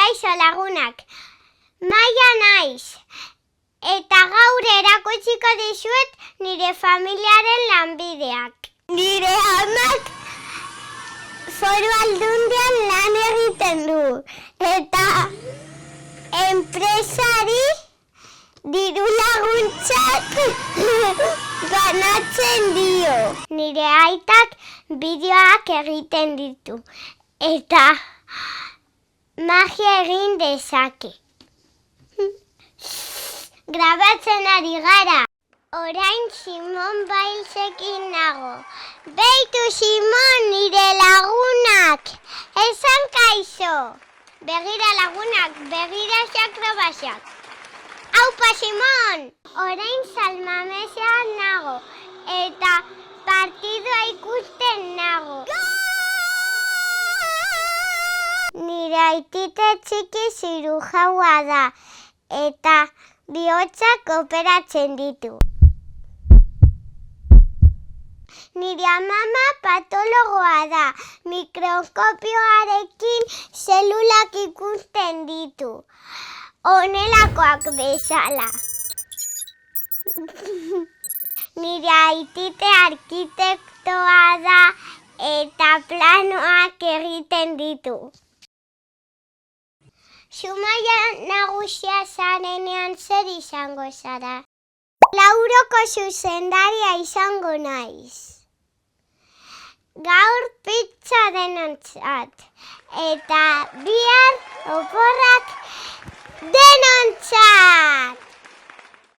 Kaixo lagunak, Maia naiz, eta gaur erakutsiko dizuet nire familiaren lanbideak. Nire amak Foru Aldundian lan egiten du, eta enpresari diru laguntzak banatzen dio. Nire aitak bideoak egiten ditu, eta magia egin dezake. Grabatzen ari gara. Orain Simon Bilesekin nago. Beitu Simon, nire lagunak. Esan kaixo. Begira lagunak, begira xakrobasak. Aupa Simon! Orain Salmamesean nago. Eta partidua ikusten nago. Nire aitite txiki zirujaua da, eta bihotzak operatzen ditu. Nire amama patologoa da, mikroskopioarekin zelulak ikusten ditu, honelakoak bezala. Nire aitite arkitektoa da, eta planoak egiten ditu. Zumaia nagusia zarenean zer izango zara? Lauroko zuzendaria izango naiz. Gaur pizza denontzat, eta bihar oporrak denontzat!